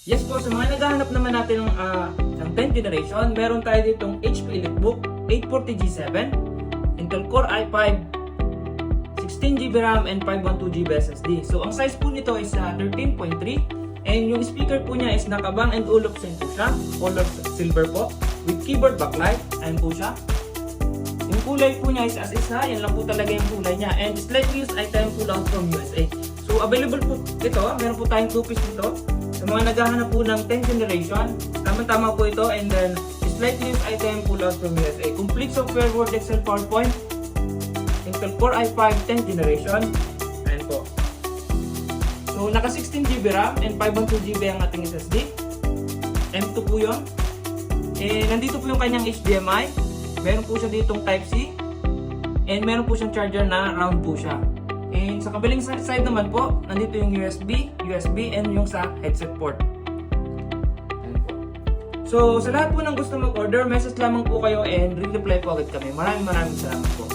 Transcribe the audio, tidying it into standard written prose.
Yes po, sa mga naghahanap naman natin ng 10th generation, meron tayo ditong HP EliteBook 840G7, Intel Core i5, 16GB RAM and 512GB SSD. So ang size po nito is 13.3 and yung speaker po niya is nakabang and Olufsen po siya, color silver po, with keyboard backlight. Ayan po siya. Yung kulay po niya is as is ha, yan lang po talaga yung kulay niya, and slightly used item pull out from USA. So available po ito, meron po tayong 2 piece nito. Sa mga naghahanap po ng 10th generation, tama-tama po ito, and then slightly used item pull out from USA. Complete software, Word, Excel, PowerPoint, Intel Core i5 10th generation. Ayan po. So naka 16GB RAM and 512GB ang ating SSD. M2 po yun. Nandito po yung kanyang HDMI. Meron po siya ditong Type-C. And meron po siyang charger na round po siya. And sa kabilang side naman po, nandito yung USB, and yung sa headset port. Ayan po. So sa lahat po ng gusto mag-order, message lamang po kayo and re-reply po agad kami. Maraming salamat po.